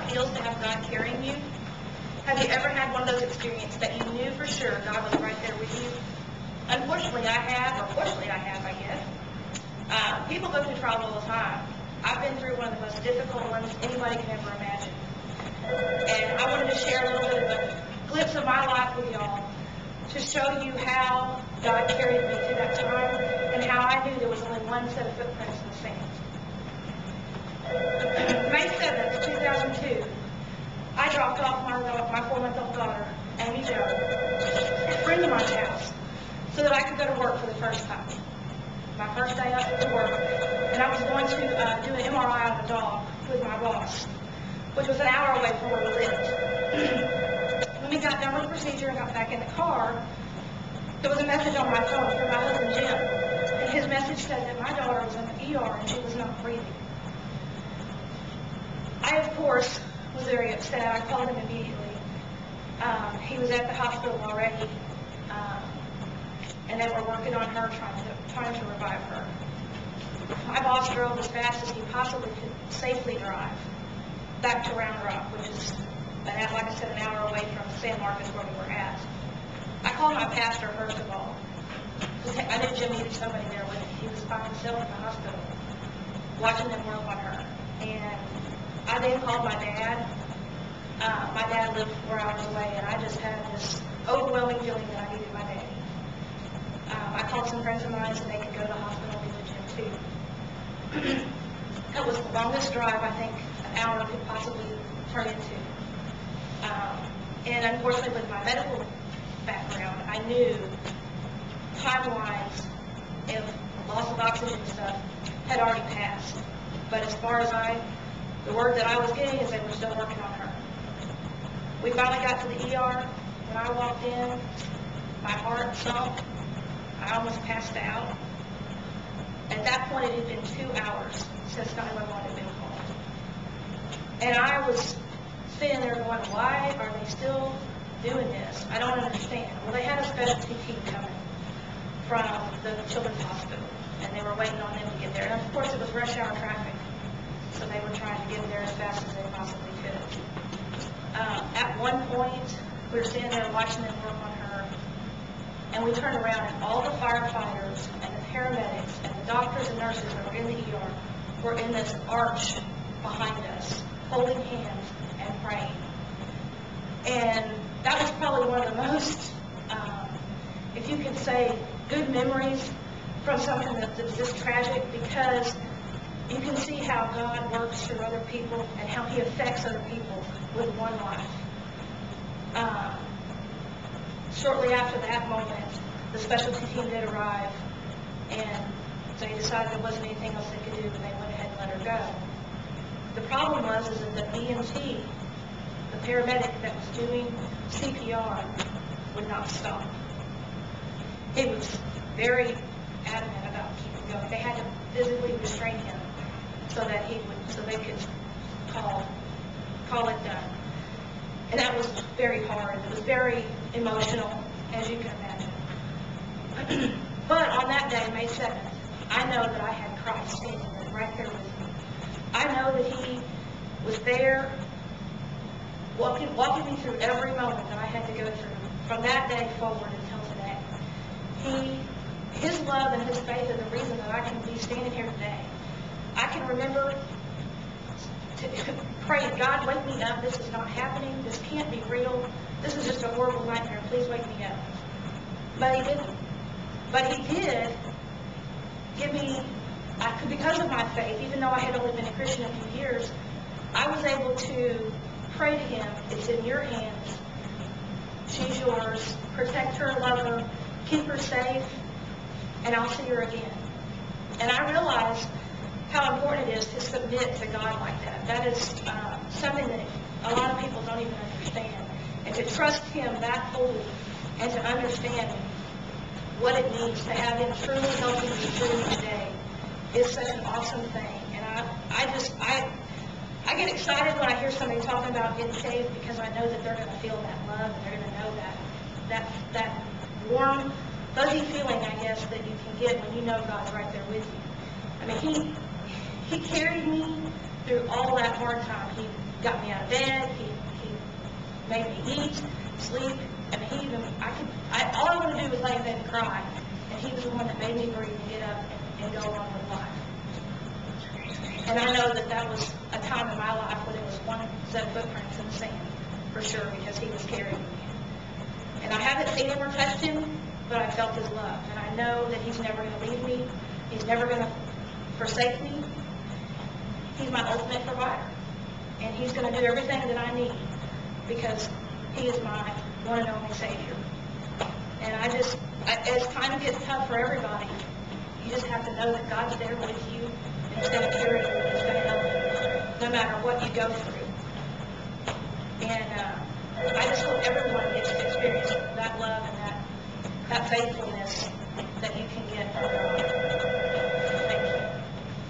it feels to have God carrying you? Have you ever had one of those experiences that you knew for sure God was right there with you? Unfortunately, I have, or fortunately I have, I guess. People go through trials all the time. I've been through one of the most difficult ones anybody can ever imagine. And I wanted to share a little bit of a glimpse of my life with y'all to show you how God carried me through that time and how I knew there was only one set of footprints in the sand. May 7th, 2002, I dropped off my 4-month-old daughter, Amy Jo, at a friend of mine's house so that I could go to work for the first time. My first day up to work, and I was going to do an MRI on a dog with my boss, which was an hour away from where we lived. When we got done with the procedure and got back in the car, there was a message on my phone from my husband Jim, and his message said that my daughter was in the ER and she was not breathing. I, of course, was very upset. I called him immediately. He was at the hospital already, and they were working on her, trying to revive her. My boss drove as fast as he possibly could safely drive back to Round Rock, which is, like I said, an hour away from San Marcos where we were at. I called my pastor first of all. I knew Jim needed somebody there with him. He was by himself in the hospital, watching them work on her. And I then called my dad. My dad lived 4 hours away, and I just had this overwhelming feeling that I needed my daddy. I called some friends of mine so they could go to the hospital and be with Jim too. That was the longest drive I think an hour could possibly turn into. And unfortunately, with my medical background, I knew timelines of loss of oxygen and stuff had already passed. But as far as the word that I was getting is they were still working on her. We finally got to the ER. When I walked in, my heart sunk. I almost passed out. At that point, it had been 2 hours since 911 had been called. And I was sitting there going, why are they still doing this? I don't understand. Well, they had a specialty team coming from the children's hospital, and they were waiting on them to get there. And of course, it was rush hour traffic, so they were trying to get there as fast as they possibly could. At one point, we were sitting there watching them work on her, and we turned around, and all the firefighters and the paramedics and the doctors and nurses that were in the ER were in this arch behind us, holding hands and praying. And that was probably one of the most, if you could say, good memories from something that's this tragic, because you can see how God works through other people and how He affects other people with one life. Shortly after that moment, the specialty team did arrive, and they decided there wasn't anything else they could do, and they went ahead and let her go. The problem was is that the EMT, the paramedic that was doing CPR, would not stop. He was very adamant about keeping going. They had to physically restrain him so they could call it done. And that was very hard. It was very emotional, as you can imagine. But on that day, May 7th, I know that I had Christ standing right there with me. I know that He was there, walking me through every moment that I had to go through from that day forward until today. His love and His faith are the reason that I can be standing here today. I can remember praying, God, wake me up. This is not happening. This can't be real. This is just a horrible nightmare. Please wake me up. But He didn't. But He did give me, because of my faith, even though I had only been a Christian a few years, I was able to pray to Him. It's in your hands. She's yours. Protect her, love her, keep her safe, and I'll see her again. And I realized how important it is to submit to God like that. That is something that a lot of people don't even understand. And to trust Him that wholly and to understand what it means to have Him truly helping you through today is such an awesome thing. And I get excited when I hear somebody talking about getting saved, because I know that they're going to feel that love, and they're going to know that warm, fuzzy feeling, I guess, that you can get when you know God's right there with you. I mean, He carried me through all that hard time. got me out of bed. He made me eat, sleep, and all I wanted to do was lay in bed and cry. And he was the one that made me breathe and get up and go on with life. And I know that was a time in my life when it was one set of footprints in the sand, for sure, because he was carrying me. And I haven't seen him or touched him, but I felt his love. And I know that he's never going to leave me. He's never going to forsake me. He's my ultimate provider. And he's going to do everything that I need because he is my one and only Savior. And as time gets tough for everybody, you just have to know that God's there with you, and he's going to carry you, and he's going to help you, no matter what you go through. And I just hope everyone gets to experience that love and that faithfulness